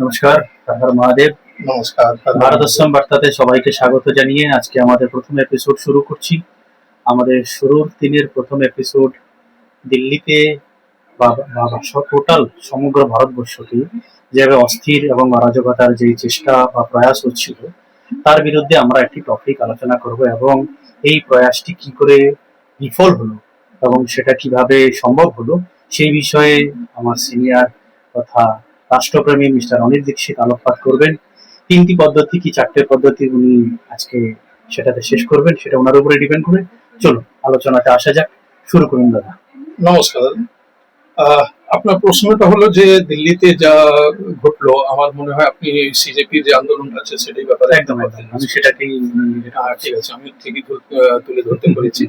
নমস্কার, হর হর মহাদেব। নমস্কার। ভারতস্যম বার্তাতে সবাইকে স্বাগত জানিয়ে আজকে আমাদের প্রথম এপিসোড শুরু করছি। আমাদের শুরুর দিনের প্রথম এপিসোড দিল্লিতে টোটাল সমগ্র ভারতবর্ষকে যেভাবে অস্থির এবং অরাজকতার যে চেষ্টা বা প্রয়াস হচ্ছিল তার বিরুদ্ধে আমরা একটি টপিক আলোচনা করব এবং এই প্রয়াসটি কি করে বিফল হলো এবং সেটা কিভাবে সম্ভব হলো সেই বিষয়ে আমার সিনিয়র তথা রাষ্ট্রপ্রেমী মিস্টার অনিল দীক্ষিত আলোকপাত করবেন। তিনটি পদ্ধতি কি চারটে পদ্ধতি উনি আজকে সেটাতে শেষ করবেন, সেটা ওনার উপরে ডিপেন্ড করে। চলো আলোচনাতে আসা যাক, শুরু করুন দাদা। নমস্কার। আপনার প্রশ্নটা হলো যে দিল্লিতে যা ঘটলো, আমার মনে হয় আপনি সিজেপির যে আন্দোলনটা আছে সেটাই ব্যাপারে একদম একদম আমি সেটাকেই ঠিক আছে, আমি ঠিকই তুলে ধরতে পেরেছি।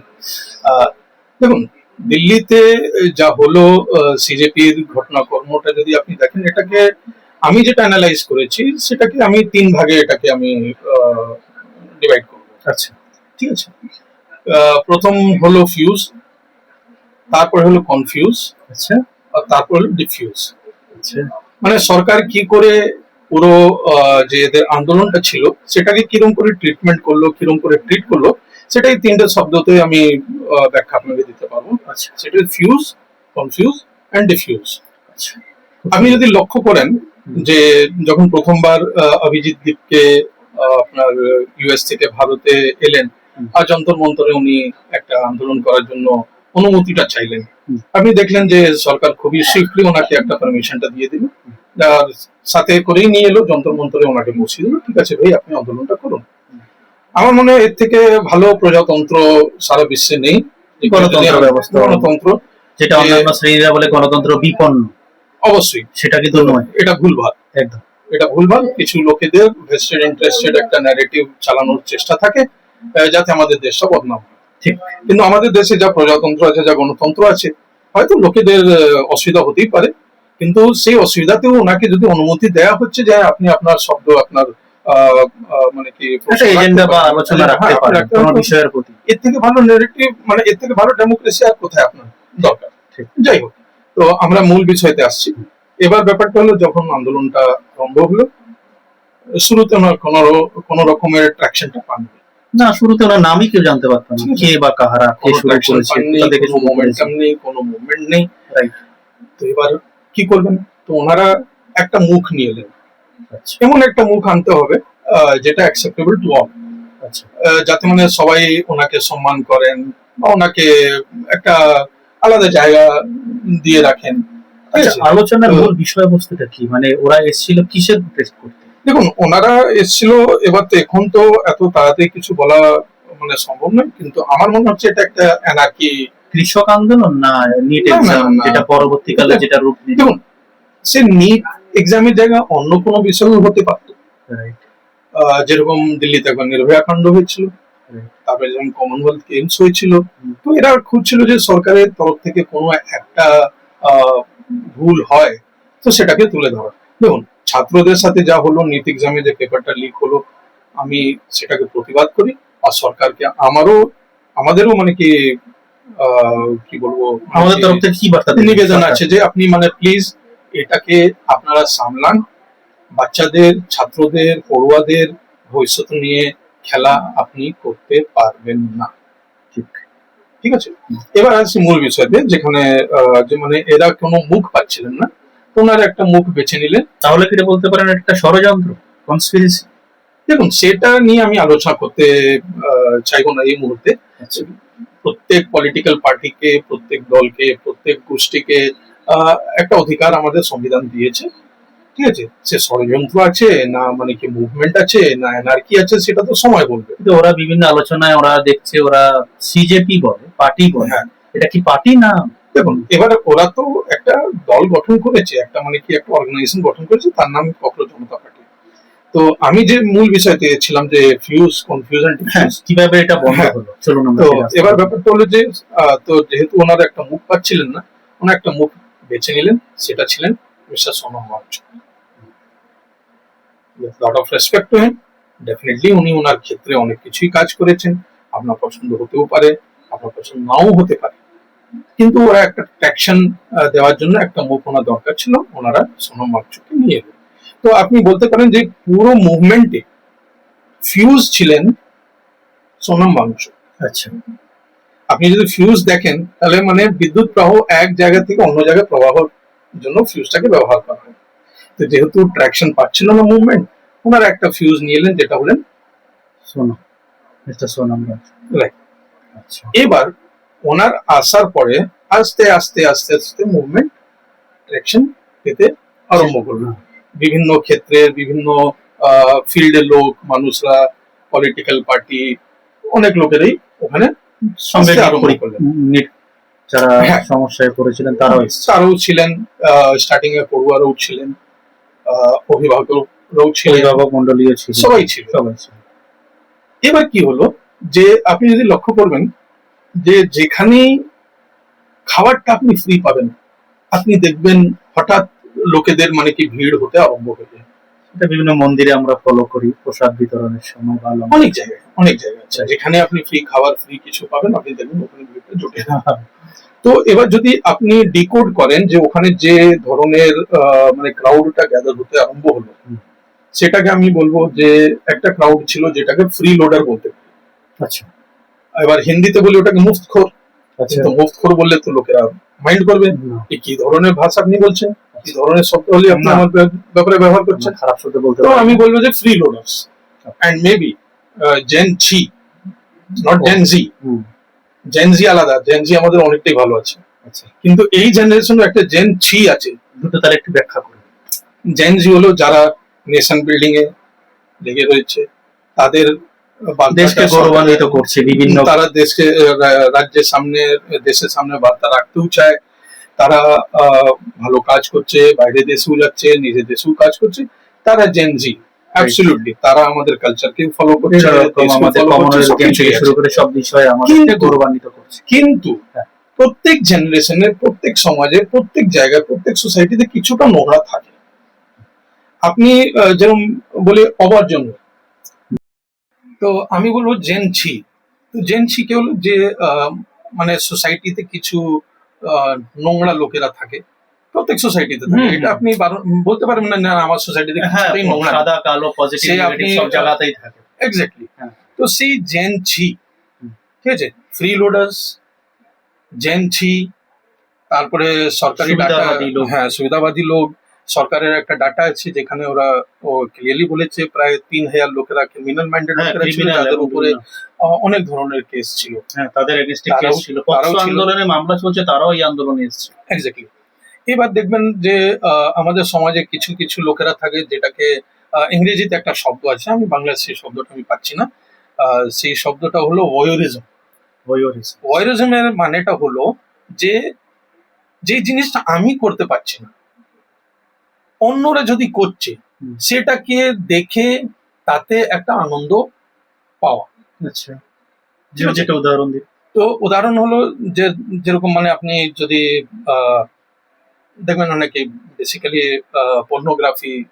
দেখুন, দিল্লিতে যা হলো সিজেপির ঘটনাকর্মটা যদি আপনি দেখেন, এটাকে আমি যেটা অ্যানালাইজ করেছি সেটাকে আমি তিন ভাগে এটাকে আমি ডিভাইড করবো। আচ্ছা, ঠিক আছে। প্রথম হলো ফিউজ, তারপরে হলো কনফিউজ, আচ্ছা আর তারপর হলো ডিফিউজ। আচ্ছা মানে সরকার কি করে পুরো যে এদের আন্দোলনটা ছিল সেটাকে কিরকম করে ট্রিটমেন্ট করলো, কিরকম করে ট্রিট করলো, সেটাই তিনটে শব্দতে আমি ব্যাখ্যা আপনাকে দিতে পারবো। আচ্ছা সেটা ফিউজ, কনফিউজ এন্ড ডিফিউজ। আচ্ছা আপনি যদি লক্ষ্য করেন যে যখন প্রথমবার অভিজিৎ দীপকে আপনার ইউএস থেকে ভারতে এলেন, আর যন্তর মন্তরে উনি একটা আন্দোলন করার জন্য অনুমতিটা চাইলেন, আপনি দেখলেন যে সরকার খুবই সুইফটলি ওনাকে একটা পারমিশনটা দিয়ে দিল, আর সাথে করেই নিয়ে এলো যন্তর মন্তরে ওনাকে বসিয়ে দিল, ঠিক আছে ভাই আপনি আন্দোলনটা করুন। আমার মনে হয় এর থেকে ভালো প্রজাতন্ত্র সারা বিশ্বে নেই। গণতন্ত্র ব্যবস্থা, গণতন্ত্র যেটা অন্যান্য শ্রেণীরা বলে গণতন্ত্র বিপন্ন, অবশ্যই সেটা কিন্তু নয়, এটা ভুলভাল। একদম এটা ভুলভাল। কিছু লোকেদের ভেস্টেড ইন্টারেস্টেড একটা ন্যারেটিভ চালানোর চেষ্টা থাকে যাতে আমাদের দেশটা বদনাম হয়। ঠিক। কিন্তু আমাদের দেশে যা প্রজাতন্ত্র আছে, যা গণতন্ত্র আছে, হয়তো লোকেদের অসুবিধা হতেই পারে, কিন্তু সেই অসুবিধাতেও ওনাকে যদি অনুমতি দেওয়া হচ্ছে যে আপনি আপনার শব্দ, আপনার মানে কি এজেন্ডা বা আলোচনা রাখতে পারেন কোনো বিষয়ের প্রতি, এর থেকে ভালো ন্যারেটিভ, মানে এর থেকে ভালো ডেমোক্রেসি আর কোথায় আপনার দরকার। যাই হোক, তো আমরা মূল বিষয়তে আসছি। এবার ব্যাপারটা হলো, যখন আন্দোলনটা আরম্ভ হলো, শুরুতে ওনার কোন রকমের ট্রাকশনটা পাননি। না, শুরুতে ওনার নামই কেউ জানতে পারতো না, কে বা কাহারা, কে শুরু করেছে, কোথা থেকে কোনো মোমেন্টাম নেই, কোনো মুভমেন্ট নেই। রাইট। তো এবার কি করবেন? তো ওনারা একটা মুখ নিয়ে এলেন। আচ্ছা, এমন একটা মুখ আনতে হবে যেটা অ্যাকসেপ্টেবল টু অল। আচ্ছা, যাতে মানে সবাই ওনাকে সম্মান করেন বা ওনাকে একটা আলাদা জায়গা দিয়ে রাখেন। আচ্ছা, আলোচনার মূল বিষয়বস্তুটা কি, মানে ওরা এসেছিল কিসের প্রোটেস্ট করতে? দেখুন, ওনারা এসেছিল, এবার তো এখন তো এত তাড়াতাড়ি কিছু বলা মানে সম্ভব নয়, কিন্তু আমার মনে হচ্ছে এটা একটা অ্যানার্কি। কৃষক আন্দোলন না নিট এক্সাম, যেটা পরবর্তীকালে যেটা রূপ নিল? দেখুন, সে নিট এক্সামের জায়গা অন্য কোনো বিষয়ও হতে পারত। যেরকম দিল্লিতে একবার নির্ভয়া কাণ্ড হয়েছিল, তারপরে যেমন কমনওয়েলথ গেমস হয়েছিল। তো এরা খুঁজছিল যে সরকারের তরফ থেকে কোনো একটা ভুল হয় তো সেটাকে তুলে ধরা। দেখুন, ছাত্রদের সাথে যা হলো, নিট এক্সামে যে পেপারটা লিক হলো, আমি সেটাকে প্রতিবাদ করি। আর সরকারকে আমাদেরও মানে কি বলবো, আমাদের তরফ থেকে কি বার্তা নিবেদন আছে যে আপনি মানে প্লিজ এটাকে আপনারা সামলান। বাচ্চাদের, ছাত্রদের, পড়ুয়াদের ভবিষ্যৎ নিয়ে খেলা আপনি করতে পারবেন না। ঠিক আছে। এবার আসছি মূল বিষয়তে, যেখানে যে মানে এরা কোনো মুখ পাচ্ছিলেন না, ওনারা একটা মুখ বেছে নিলেন। তাহলে কি বলতে পারেন একটা ষড়যন্ত্র, কনস্পিরেসি? দেখুন, সেটা নিয়ে আমি আলোচনা করতে চাইবো না এই মুহূর্তে। প্রত্যেক পলিটিক্যাল পার্টিকে, প্রত্যেক দলকে, প্রত্যেক গোষ্ঠীকে একটা অধিকার আমাদের সংবিধান দিয়েছে। ঠিক আছে, সে ষড়যন্ত্র আছে না মানে কি মুভমেন্ট আছে না এনার্কি আছে, সেটা তো সময় বলবে। ওরা বিভিন্ন আলোচনায় ওরা দেখছে, ওরা সিজেপি বলে, পার্টি বলে। হ্যাঁ, এটা কি পার্টি না? দেখুন, এবার ওরা তো একটা দল গঠন করেছে, একটা মানে কি একটা অর্গানাইজেশন গঠন করেছে, তার নাম ককরোচ জনতা পার্টি। তো আমি যে মূল বিষয়তে ছিলাম যে ফিউজ, কনফিউশন, কিভাবে এটা বন্ধ হলো, চলুন আমরা। তো এবার ব্যাপারটা হলো যে তো যেহেতু ওনারা একটা মুখ পাচ্ছিলেন না, ওনারা একটা মুখ বেছে নিলেন, সেটা ছিলেন mister Sonam Wangchuck. Lot of respect to him, definitely উনি ওনার ক্ষেত্রে অনেক কিছুই কাজ করেছেন। আপনার পছন্দ হতেও পারে, আপনার পছন্দ নাও হতে পারে, কিন্তু ওরা একটা ট্র্যাকশন দেওয়ার জন্য একটা মুখ ওনার দরকার ছিল, ওনারা সোনম ওয়াংচুককে নিয়ে এলেন। তো তো আপনি বলতে পারেন যে পুরো মুভমেন্টে ফিউজ ছিলেন সোনাম বাংচু। আচ্ছা, আপনি যদি ফিউজ দেখেন তাহলে মানে বিদ্যুৎ প্রবাহ এক জায়গা থেকে অন্য জায়গায় প্রবাহের জন্য ফিউজটাকে ব্যবহার করা হয়। তো যেহেতু ট্র্যাকশন পাচ্ছিল না মুভমেন্ট, ওনারা একটা ফিউজ নিয়ে এলেন যেটা হলেন সোনাম, মিস্টার সোনাম বাংচু। রাইট। আচ্ছা, এবার ওনার আসার পরে আস্তে আস্তে আস্তে আস্তে মুভমেন্ট ট্র্যাকশন পেতে আরম্ভ করলো। বিভিন্ন ক্ষেত্রে বিভিন্ন ফিল্ডের লোক, মানুষরা, পলিটিক্যাল পার্টি, অনেক লোকেরই ওখানে সঙ্গে আসতে আরম্ভ করলেন। নিট যারা হ্যাঁ। সমস্যায় পড়েছিলেন তারাও এসেছে। তারাও ছিলেন, স্টার্টিং এ পড়ুয়ারাও ছিলেন, অভিভাবকরাও ছিলেন, অভিভাবক মন্ডলীয় ছিল, সবাই ছিল। সবাই ছিল। এবার কি হলো যে আপনি যদি লক্ষ্য করবেন যে যেখানেই খাবারটা আপনি ফ্রি পাবেন, আপনি দেখবেন হঠাৎ লোকেদের মানে কি ভিড় হতে আরম্ভ হয়ে যায়। এটা বিভিন্ন মন্দিরে আমরা ফলো করি প্রসাদ বিতরণের সময় বা লঙ্গর। অনেক জায়গায় আছে যেখানে আপনি ফ্রি খাবার, ফ্রি কিছু পাবেন, আপনি দেখবেন ওখানে ভিড়টা জুটে যায়। তো এবার যদি আপনি ডিকোড করেন যে ওখানে যে ধরনের মানে ক্রাউডটা গ্যাদার হতে আরম্ভ হলো, সেটাকে আমি বলবো যে একটা ক্রাউড ছিল যেটাকে ফ্রি লোডার বলতে পারি। আচ্ছা, এবার হিন্দিতে বলি ওটাকে মুফতখোর। আচ্ছা, কিন্তু মুফতখোর বললে তো লোকেরা মাইন্ড করবে, না, যে কি ধরনের ভাষা আপনি বলছেন, কি ধরনের শব্দ হলে আপনি না। আমার ব্যাপারে ব্যবহার করছেন। খারাপ শব্দ বলতে তো পারি আমি না। বলবো যে free loaders and maybe gen ছি, not gen Z. Hmm, gen Z আলাদা, জেন জি আমাদের অনেকটাই ভালো আছে, আচ্ছা, কিন্তু এই জেনারেশনে একটা জেন ছি আছে। দুটো তাহলে একটু ব্যাখ্যা করুন। জেন জি হলো যারা নেশন বিল্ডিং এ লেগে রয়েছে, তাদের বার্তাটা দেশকে গৌরবান্বিত করছে বিভিন্ন। তারা দেশকে রাজ্যের সামনে, দেশের সামনে বার্তা রাখতেও চায়। তারা ভালো কাজ করছে, বাইরে দেশেও যাচ্ছে, নিজের দেশেও কাজ করছে। তারা জেন জি, অ্যাবসলিউটলি তারা আমাদের কালচারকে ফলো করছে, এরকম দেশকে আমাদের follow করছে, কমনওয়েলথ গেম সবকিছুই থেকে আছে। শুরু করে সব বিষয়ে আমাদেরকে কিন্তু- গৌরবান্বিত করছে। কিন্তু হ্যাঁ। প্রত্যেক জেনারেশনের, প্রত্যেক সমাজে, প্রত্যেক জায়গায়, প্রত্যেক সোসাইটিতে কিছুটা নোংরা থাকে। আপনি যেরকম বলে অবর্জন, তো আমি বলবো জেন ছি। তো জেন ছি কে হলো যে মানে সোসাইটিতে কিছু নোংরা লোকেরা থাকে, প্রত্যেক সোসাইটিতে থাকে। এটা আপনি বলতে পারবেন না, না আমার সোসাইটিতে হ্যাঁ, কিছুটাই নোংরা। সাদা কালো পজিটিভ সে নেগেটিভ আপনি- সব জায়গাতেই থাকে। এক্স্যাক্টলি। হ্যাঁ। তো সেই জেন ছি, হুম। ঠিক আছে, ফ্রি লোডার্স, জেন ছি, তারপরে সরকারি ডাটা, সুবিধাবাদী লোক। হ্যাঁ সুবিধাবাদী লোক। সরকারের একটা ডাটা আছে যেখানে ওরা ক্লিয়ারলি বলেছে প্রায় 3,000 লোকেরা ক্রিমিনাল মাইন্ডেড হ্যাঁ, লোকেরা ছিল, criminal যাদের এবং উপরে বিভিন্ন- অনেক ধরনের কেস ছিল। হ্যাঁ, তাদের এগেইনস্টে কেস তারাও- ছিল, তারাও পক্সো ছিল। আন্দোলনে মামলা চলছে, তারাও এই আন্দোলনে এসেছে। এক্স্যাক্টলি। এবার দেখবেন যে আমাদের সমাজে কিছু কিছু লোকেরা থাকে যেটাকে ইংরেজিতে একটা শব্দ আছে, আমি বাংলায় সেই শব্দটা আমি পাচ্ছি না। সেই শব্দটা হলো ওয়োরিজম। ভয়োরিজম। ওয়োরিজমের মানেটা হলো যে যে জিনিসটা আমি করতে পারছি না, অন্যরা যদি করছে, হুম। সেটাকে দেখে তাতে একটা আনন্দ পাওয়া। আচ্ছা, যেটা উদাহরণ দিন। তো উদাহরণ হলো যে যেরকম মানে আপনি যদি দেখবেন অনেকে বেসিক্যালি পর্নোগ্রাফি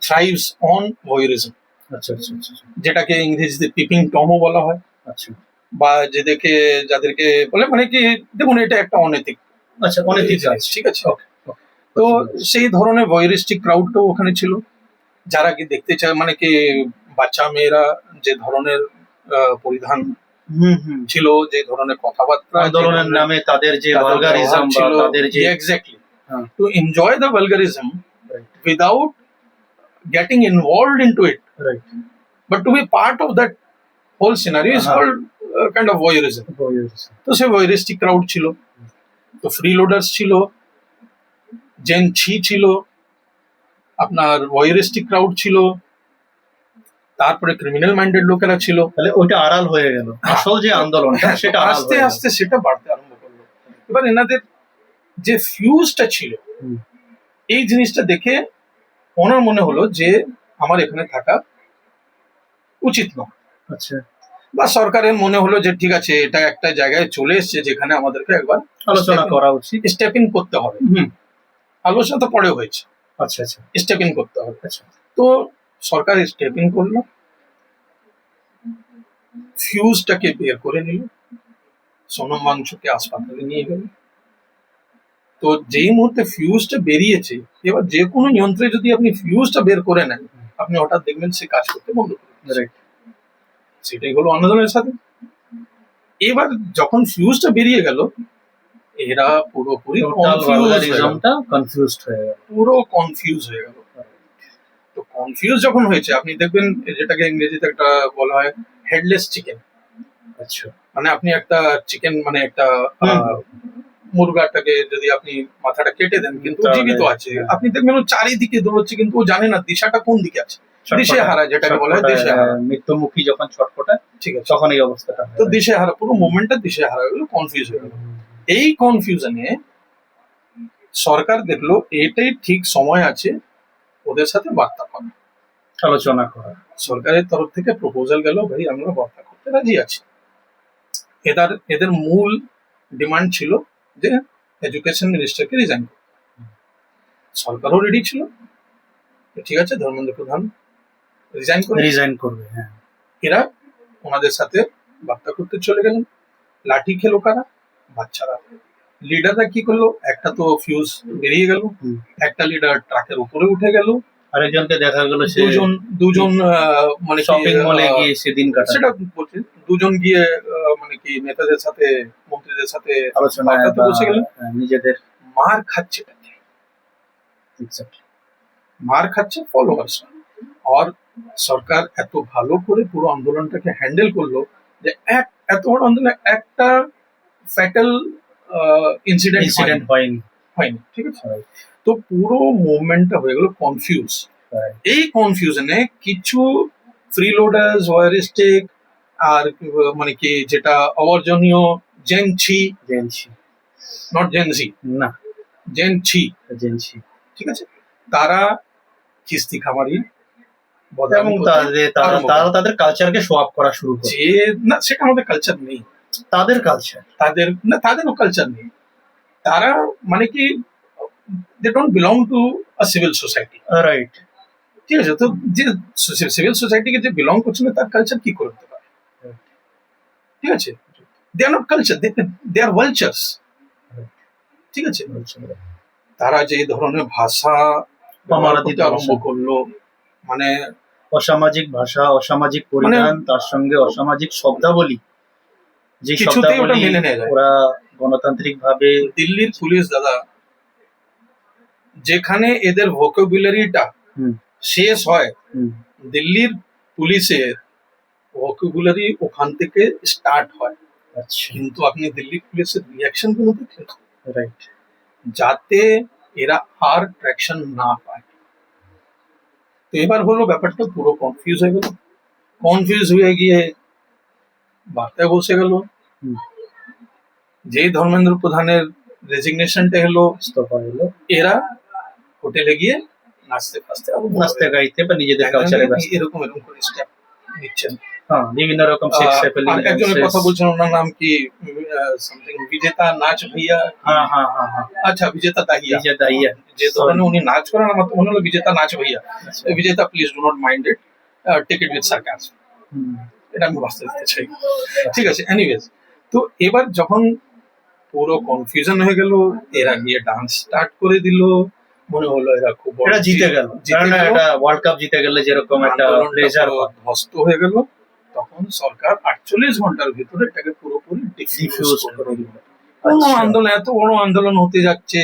থ্রাইভস অন ভয়েরিজম, আচ্ছা, আচ্ছা, আচ্ছা, যেটাকে ইংরেজিতে পিপিং টমও বলা হয়, আচ্ছা, বা যাদেরকে বলে মানে কি, দেখুন এটা একটা অনৈতিক, আচ্ছা, অনৈতিক কাজ। ঠিক আছে। তো সেই ধরনের ভয়েরিস্টিক ক্রাউডটাও ওখানে ছিল, যারা কি দেখতে চায় মানে কি বাচ্চা মেয়েরা যে ধরনের পরিধান ছিল, যে ধরনের কথাবার্তা, আন্দোলনের নামে তাদের যে ভালগারিজম বা তাদের যে এক্স্যাক্টলি, হ্যাঁ। to enjoy the vulgarism without getting involved into it, right, but to be part of that whole scenario is called kind of voyeurism. তো সে voyeuristic crowd ছিল। তো ফ্রি লোডার্স ছিল, জেন ছি ছিল, আপনার voyeuristic crowd ছিল, তারপরে ক্রিমিনাল মাইন্ডেড লোকেরা ছিল। তাহলে ওইটা আড়াল হয়ে গেল, আসল যে আন্দোলনটা সেটা আড়াল আস্তে হয়ে গেল। আস্তে সেটা বাড়তে আরম্ভ করলো। এবার এনাদের যে ফিউজটা ছিল, হুম। এই জিনিসটা দেখে ওনার মনে হলো যে আমার এখানে থাকা উচিত নয়, আচ্ছা, বা সরকারের মনে হলো যে ঠিক আছে এটা একটা জায়গায় চলে এসেছে যেখানে আমাদেরকে একবার আলোচনা করা উচিত। স্টেপ ইন করতে হবে। আলোচনা তো পরে হয়েছে, আচ্ছা, আচ্ছা, স্টেপ ইন করতে হবে। আচ্ছা, তো সরকার স্টেপ ইন করলো, ফিউজটাকে বের করে নিল, সোনম বাংচুকে হাসপাতালে নিয়ে গেল, তো যেই মুহূর্তে ফিউজটা বেরিয়েছে, এবার যে কোনো যন্ত্রে যদি আপনি ফিউজটা বের করে নেন, আপনি হঠাৎ দেখবেন সে কাজ করতে বন্ধ করে দিয়েছে। রাইট। সেটাই হলো আন্দোলনের সাথে। এবার যখন ফিউজটা বেরিয়ে গেল, এরা পুরোপুরি কনফিউজড হয়ে গেল। পুরো কনফিউজ হয়ে গেল। তো কনফিউজ যখন হয়েছে, আপনি দেখবেন যেটাকে ইংরেজিতে একটা বলা হয় হেডলেস চিকেন। আচ্ছা। মানে আপনি একটা চিকেন, মানে একটা মুরগাটাকে যদি আপনি মাথাটা কেটে দেন, কিন্তু ও তাহলে, জীবিত আছে, হ্যাঁ। আপনি দেখবেন ও চারিদিকে দৌড়চ্ছে, কিন্তু ও জানে না দিশাটা কোন দিকে আছে। দিশে হারা, যেটাকে বলা হয় দিশে হারা। মৃত্যুমুখী যখন ছটফটায়, ঠিক আছে, তখন এই অবস্থাটা হয়। তো দিশে হারা, পুরো মোমেন্টটা দিশে হারা হয়ে গেল, কনফিউজ হয়ে গেল। এই কনফিউশনে সরকার দেখলো এটাই ঠিক সময় আছে ওদের সাথে বার্তা করা, আলোচনা করা। সরকারের তরফ থেকে প্রপোজাল গেল, ভাই আমরা বার্তা করতে রাজি আছি। এদের মূল ডিমান্ড ছিল যে এডুকেশন মিনিস্টারকে রিজাইন করতে। সরকারও রেডি ছিল, ঠিক আছে ধর্মেন্দ্র প্রধান রিজাইন করবে। হ্যাঁ, এরা ওনাদের সাথে বার্তা করতে চলে গেলেন। লাঠি খেলো কারা? বাচ্চারা। লিডাররা কি করলো? একটা তো ফিউজ বেরিয়ে গেল, একটা লিডার ট্রাকের উপরে উঠে গেল, আরেকজনকে দেখা গেল সে দুজন মানে শপিং মলে গিয়ে সেদিন কাটালো। সেটা বলছি, দুজন গিয়ে মানে কি নেতাদের সাথে, মন্ত্রীদের সাথে আলোচনায় বসে গেলেন। নিজেদের মার খাচ্ছে, মার খাচ্ছে ফলোয়ার্স। আর সরকার এত ভালো করে পুরো আন্দোলনটাকে হ্যান্ডেল করলো যে এত বড় আন্দোলন একটা ফ্যাটাল ইনসিডেন্ট হয়নি। ঠিক আছে, তো পুরো মুভমেন্টটা হয়ে গেল কনফিউজ। এই কনফিউশনে কিছু ফ্রিলোডার্স, ওয়ারিস্টিক, আর মানে কি যেটা অবর্জনীয় জেনছি, নট জেনজি, না জেনছি, ঠিক আছে, তারা কিস্তি খামারি এবং তাদের কালচারকে শো আপ করা শুরু করে। যে না, সেটা আমাদের কালচার নেই, তাদের কালচার, তাদেরও কালচার নেই। তারা মানে কি they don't belong to a civil society, right. ঠিক আছে, তো যে সিভিল সোসাইটিকে যে বিলং করছে না, তার কালচার কি করে হতে পারে? ঠিক আছে, দে আর নট কালচার, দে আর ভালচার্স। ঠিক আছে, তারা যে ধরনের ভাষা আরম্ভ করলো, মানে অসামাজিক ভাষা, অসামাজিক পরিধান, তার সঙ্গে অসামাজিক শব্দাবলী, যে শব্দাবলী ওরা গণতান্ত্রিক ভাবে। দিল্লির পুলিশ দাদা, যেখানে এদের ভোকাবুলারিটা শেষ হয়, দিল্লির পুলিশের ভোকাবুলারি ওখান থেকে স্টার্ট হয়। কিন্তু আপনি দিল্লি পুলিশের রিয়াকশন গুলো দেখেন, রাইট, যাতে এরা আর ট্র্যাকশন না পায়। তো এবার হলো ব্যাপারটা পুরো কনফিউজ হয়ে গিয়ে বার্তায় বসে গেল। যেই ধর্মেন্দ্র প্রধানের রেজিগনেশনটা হলো, এরা হোটেলে গিয়ে নাচতে গাইতে বা নিজেদের কালচারে এরকম করে স্টেপ নিচ্ছেন। বিভিন্ন রকম একজনের কথা বলছেন, ওনার নাম কি সামথিং বিজেতা নাচ ভাইয়া। আচ্ছা, বিজেতা দাহিয়া, যে ধরনের উনি নাচ করেন, আমার তো মনে হলো বিজেতা নাচ ভাইয়া। Bijeta please do not mind it, take it with sarcasm, এটা আমি বাঁচতে দিতে চাই। ঠিক আছে, এনিওয়েজ, তো এবার যখন পুরো কনফিউশন হয়ে গেল, এরা গিয়ে ডান্স স্টার্ট করে দিল। মনে হলো এরা খুব বড় জিতে গেল, ওয়ার্ল্ড কাপ জিতে গেলে যেরকম একটা প্লেজার ধ্বস্ত হয়ে গেল। তখন সরকার 48 ঘন্টার ভিতরে এটাকে পুরোপুরি ডিফিউজ করে দিল। কোনো আন্দোলন, এত বড় আন্দোলন হতে যাচ্ছে,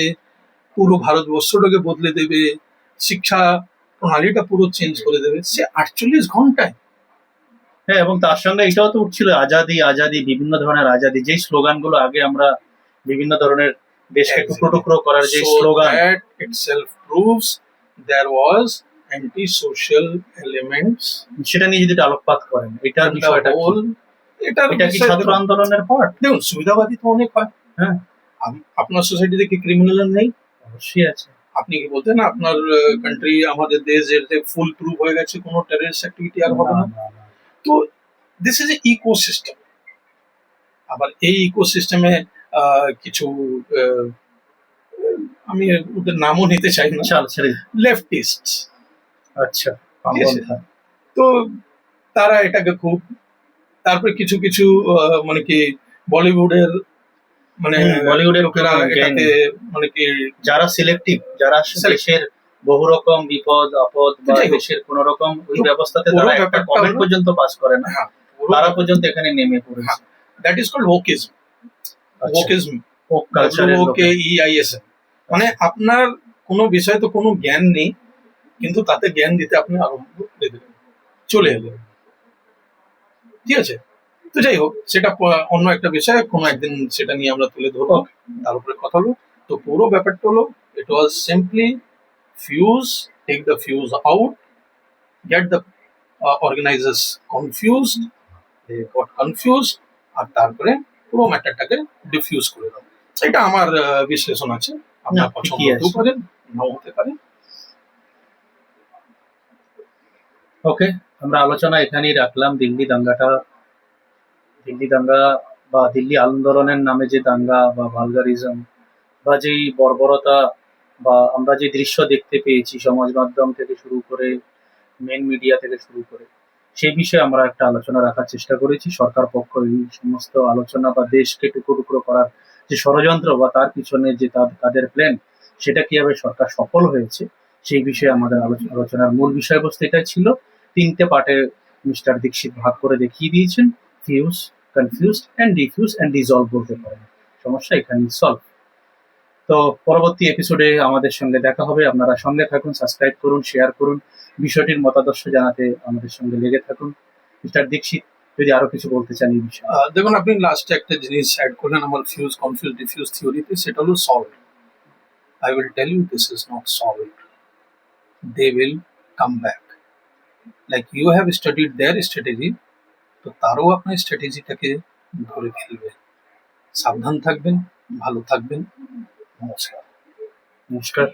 পুরো ভারতবর্ষটাকে বদলে দেবে, শিক্ষা প্রণালীটা পুরো চেঞ্জ করে দেবে, সে 48 ঘন্টায়। হ্যাঁ, এবং তার সঙ্গে এটাও তো উঠছিল আজাদি আজাদি, বিভিন্ন ধরনের আজাদি, যেই স্লোগান গুলো আগে আমরা বিভিন্ন ধরনের দেশকে টুকরো টুকরো করার যে slogan, that itself proves there was anti social elements, সেটা নিয়ে যদি আলোকপাত করেন, এটার বিষয়টা এটা কি ছাত্র আন্দোলনের পর? দেখুন, সুবিধাবাদী তো অনেক হয়। হ্যাঁ, আপনার সোসাইটিতে কি ক্রিমিনাল নেই? অবশ্যই আছে। আপনি কি বলতেন আপনার কান্ট্রি, আমাদের দেশ যেতে ফুল প্রুফ হয়ে গেছে, কোনো টেররিস্ট অ্যাক্টিভিটি আর হবে না? তো দিস ইজ এ ইকোসিস্টেম। আবার এই ইকোসিস্টেমে কিছু আমি ওদের নামও নিতে চাই না, লেফটিস্ট, আচ্ছা, তো তারা এটাকে খুব, তারপরে কিছু মানে কি বলিউডের মানে বলিউডের লোকেরা এটাতে মানে কি যারা সিলেক্টিভ, যারা Selective. দেশের বহু রকম বিপদ আপদ তো বা যাই হোক। দেশের কোন রকম ওই তো ব্যবস্থাতে পুরো তারা একটা ব্যাপারটা কমেন্ট হলো- পর্যন্ত পাস করে না, হ্যাঁ তারা পর্যন্ত এখানে নেমে পড়েছে। That is called wokism. আচ্ছা, ওকিজম ওক কালচারের ওকে ইআইএসএম, মানে আপনার কোনো বিষয়ে তো কোনো জ্ঞান নেই, কিন্তু তাতে জ্ঞান দিতে আপনি আরম্ভ করে দিলেন, চলে এলেন। ঠিক আছে, তো যাই হোক, সেটা অন্য একটা বিষয়, কোনো একদিন সেটা নিয়ে আমরা তুলে ধরবো, তার উপরে কথা হলো। তো পুরো ব্যাপারটা হলো, it was simply fuse, take the fuse out, get the organisers confused, they got confused, আর তারপরে পুরো ম্যাটারটাকে ডিফিউজ করে দাও। এটা আমার বিশ্লেষণ আছে, আপনার না, পছন্দ ঠিকই হতেও আছে। পারে, নাও হতে পারে। ওকে, আমরা আলোচনা এখানেই রাখলাম। দিল্লি দাঙ্গা বা দিল্লি আন্দোলনের নামে যে দাঙ্গা বা ভালগারিজম বা যেই বর্বরতা বা আমরা যে দৃশ্য দেখতে পেয়েছি সমাজ মাধ্যম থেকে শুরু করে মেন মিডিয়া থেকে শুরু করে, সেই বিষয়ে আমরা একটা আলোচনা রাখার চেষ্টা করেছি। সরকার পক্ষ এই সমস্ত আলোচনা বা দেশকে টুকরো টুকরো করার যে ষড়যন্ত্র বা তার পিছনে যে তাদের প্ল্যান, সেটা কিভাবে সরকার সফল হয়েছে, সেই বিষয়ে আমাদের আলোচনার মূল বিষয়বস্তু এটাই ছিল। 3টে পার্টে মিস্টার দীক্ষিত ভাগ করে দেখিয়ে দিয়েছেন: fuse, confused and diffuse and dissolved বলতে পারেন। সমস্যা এখানেই সলভ। তো পরবর্তী এপিসোডে আমাদের সঙ্গে দেখা হবে। আপনারা সঙ্গে থাকুন, সাবস্ক্রাইব করুন, শেয়ার করুন, বিষয়টির মতাদর্শ জানাতে আমাদের সঙ্গে লেগে থাকুন। মিস্টার দীক্ষিত যদি আরো কিছু বলতে চান এই বিষয়ে। দেখুন, আপনি লাস্টে একটা জিনিস অ্যাড করলেন আমার ফিউজ, কনফিউজ, ডিফিউজ থিওরিতে, সেটা হলো solve. I will tell you this is not solved. They will come back. Like you have studied their strategy, তো তারও আপনার স্ট্র্যাটেজিটাকে ধরে ফেলবে। সাবধান থাকবেন, ভালো থাকবেন, নমস্কার। নমস্কার।